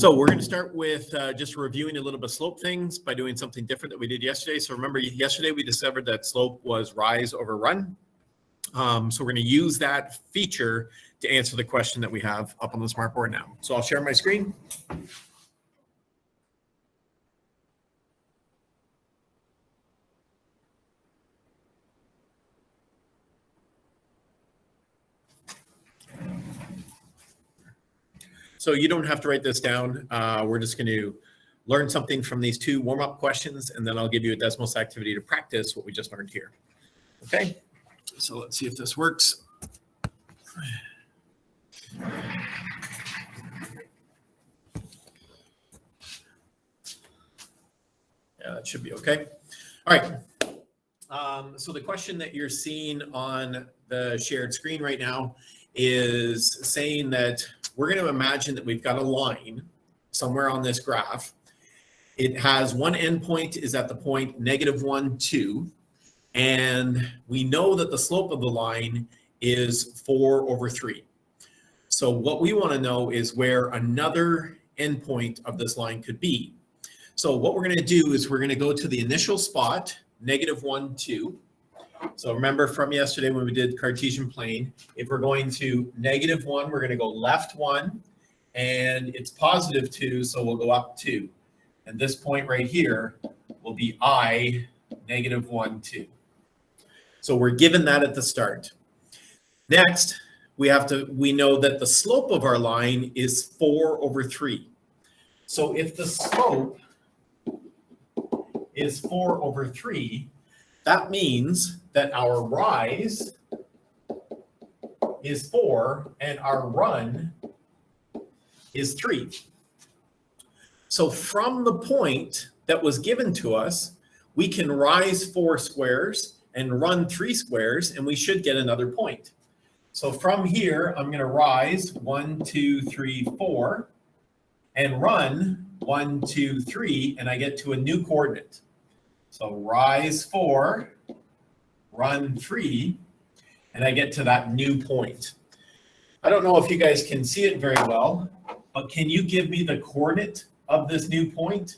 So we're going to start with just reviewing a little bit of slope things by doing something different that we did yesterday. So remember, yesterday we discovered that slope was rise over run. So we're going to use that feature to answer the question that we have up on the smartboard now. So I'll share my screen. So you don't have to write this down. We're just going to learn something from these two warm-up questions, and then I'll give you a Desmos activity to practice what we just learned here. Okay, so let's see if this works. Yeah, that should be okay. All right. So the question that you're seeing on the shared screen right now is saying that we're going to imagine that we've got a line somewhere on this graph. It has one endpoint is at the point -1, 2, and we know that the slope of the line is 4/3. So what we want to know is where another endpoint of this line could be. So what we're going to do is we're going to go to the initial spot, -1, 2. So remember from yesterday when we did Cartesian plane, if we're going to -1, we're going to go left 1, and it's +2, so we'll go up 2. And this point right here will be I -1, 2. So we're given that at the start. Next, we know that the slope of our line is 4/3. So if the slope is 4/3, that means that our rise is 4 and our run is 3. So from the point that was given to us, we can rise 4 squares and run 3 squares, and we should get another point. So from here, I'm going to rise 1, 2, 3, 4, and run 1, 2, 3, and I get to a new coordinate. So rise 4, run 3, and I get to that new point. I don't know if you guys can see it very well, but can you give me the coordinate of this new point?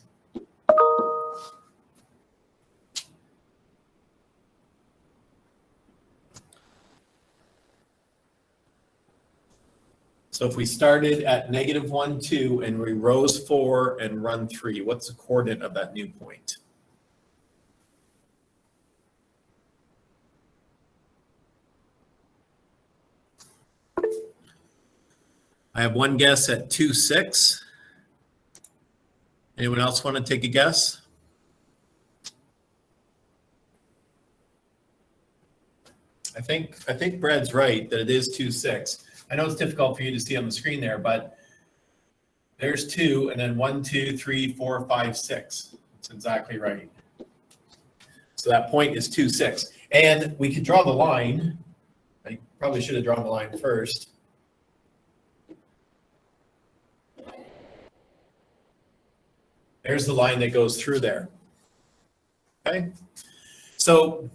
So if we started at -1, 2, and we rose 4 and run 3, what's the coordinate of that new point? I have one guess at 2, 6. Anyone else want to take a guess? I think Brad's right that it is 2, 6. I know it's difficult for you to see on the screen there, but there's 2, and then 1, 2, 3, 4, 5, 6. That's exactly right. So that point is 2, 6. And we could draw the line. I probably should have drawn the line first. There's the line that goes through there. Okay? So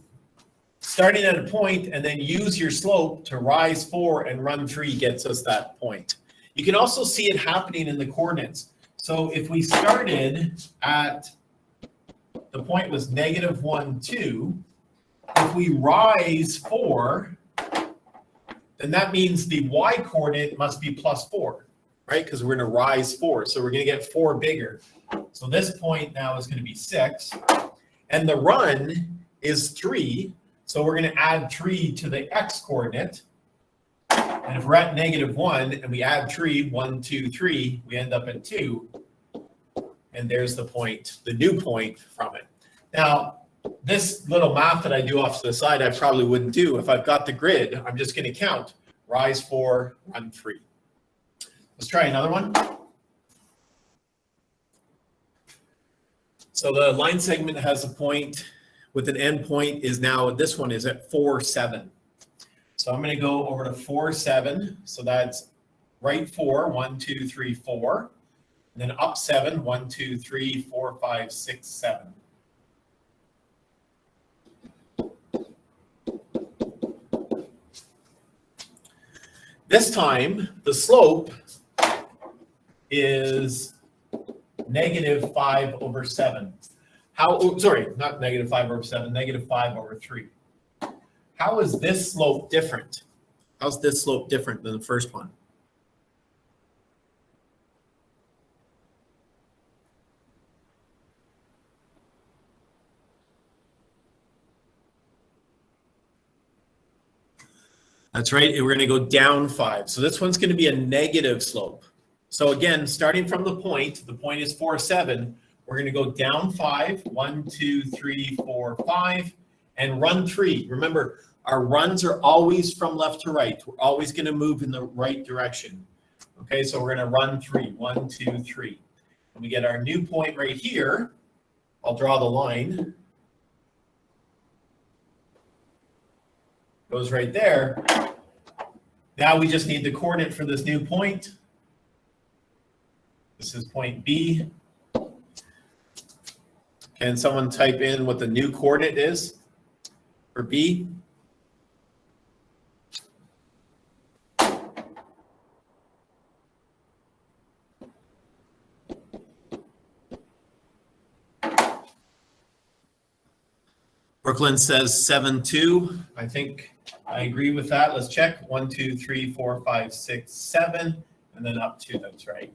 starting at a point and then use your slope to rise 4 and run 3 gets us that point. You can also see it happening in the coordinates. So if we started at the point was -1, 2, if we rise 4, then that means the y coordinate must be +4, right? Because we're going to rise 4. So we're going to get 4 bigger. So this point now is going to be 6. And the run is 3. So we're going to add 3 to the x coordinate. And if we're at -1 and we add 3, 1, 2, 3, we end up at 2. And there's the point, the new point from it. Now, this little math that I do off to the side, I probably wouldn't do. If I've got the grid, I'm just going to count. Rise 4, run 3. Let's try another one. So the line segment has a point with an end point is now, this one is at 4, 7. So I'm going to go over to 4, 7. So that's right 4, 1, 2, 3, 4. And then up 7, 1, 2, 3, 4, 5, 6, 7. This time, the slope is negative 5 over 7. How, oh, sorry, not negative 5 over 7, negative 5 over 3. How is this slope different? How's this slope different than the first one? That's right, we're going to go down 5. So this one's going to be a negative slope. So again, starting from the point is 4, 7. We're going to go down 5, 1, 2, 3, 4, 5, and run 3. Remember, our runs are always from left to right. We're always going to move in the right direction. Okay, so we're going to run 3, 1, 2, 3. And we get our new point right here. I'll draw the line. Goes right there. Now we just need the coordinate for this new point. This is point B. Can someone type in what the new coordinate is for B? Brooklyn says 7, 2. I think I agree with that. Let's check. 1, 2, 3, 4, 5, 6, 7, and then up 2. That's right.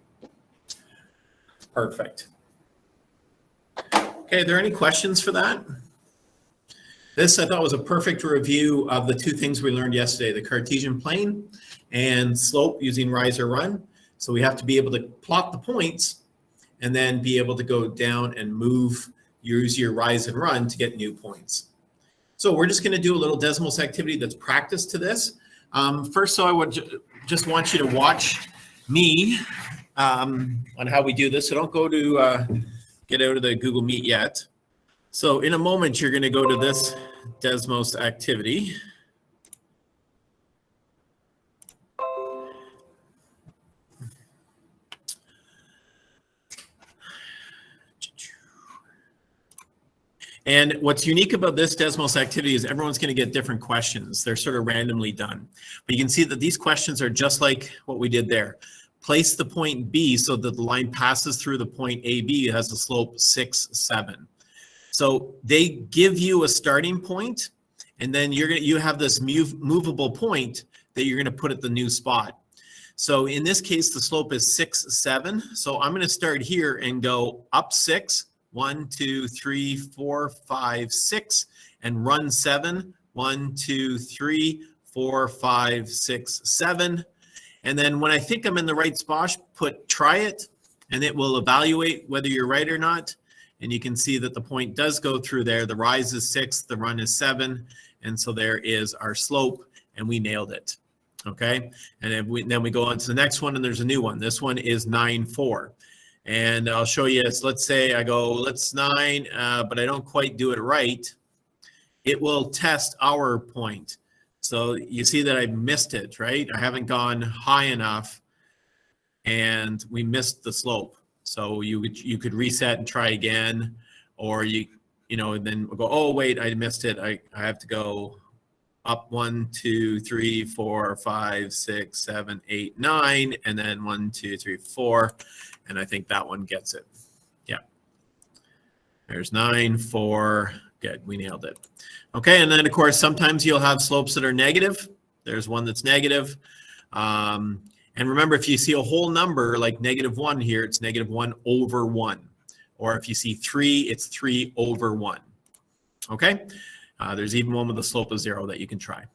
Perfect. Okay, are there any questions for that? This I thought was a perfect review of the two things we learned yesterday, the Cartesian plane and slope using rise or run. So we have to be able to plot the points and then be able to go down and move, use your rise and run to get new points. So we're just going to do a little Desmos activity that's practice to this. First, so I would just want you to watch me on how we do this. So don't go to get out of the Google Meet yet. So in a moment, you're going to go to this Desmos activity. And what's unique about this Desmos activity is everyone's going to get different questions. They're sort of randomly done. But you can see that these questions are just like what we did there. Place the point B so that the line passes through the point AB. It has a slope 6, 7. So they give you a starting point, and then you have this movable point that you're going to put at the new spot. So in this case, the slope is 6, 7. So I'm going to start here and go up 6, 1, 2, 3, 4, 5, 6, and run 7, 1, 2, 3, 4, 5, 6, 7. And then when I think I'm in the right spot, try it, and it will evaluate whether you're right or not. And you can see that the point does go through there. The rise is 6, the run is 7. And so there is our slope, and we nailed it. Okay. And then we go on to the next one, and there's a new one. This one is 9, 4. And I'll show you, so let's say I go, let's 9, but I don't quite do it right. It will test our point. So you see that I missed it, right? I haven't gone high enough, and we missed the slope. So you could reset and try again, or you then go, oh wait, I missed it. I have to go up 1, 2, 3, 4, 5, 6, 7, 8, 9, and then 1, 2, 3, 4, and I think that one gets it. Yeah. There's 9, 4. Good, we nailed it. Okay, and then of course, sometimes you'll have slopes that are negative. There's one that's negative. And remember, if you see a whole number like -1 here, it's -1 over 1. Or if you see 3, it's 3 over 1. Okay, there's even one with a slope of 0 that you can try.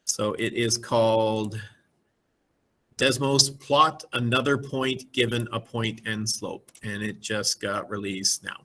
So it is called Desmos Plot Another Point Given a Point and Slope. And it just got released now.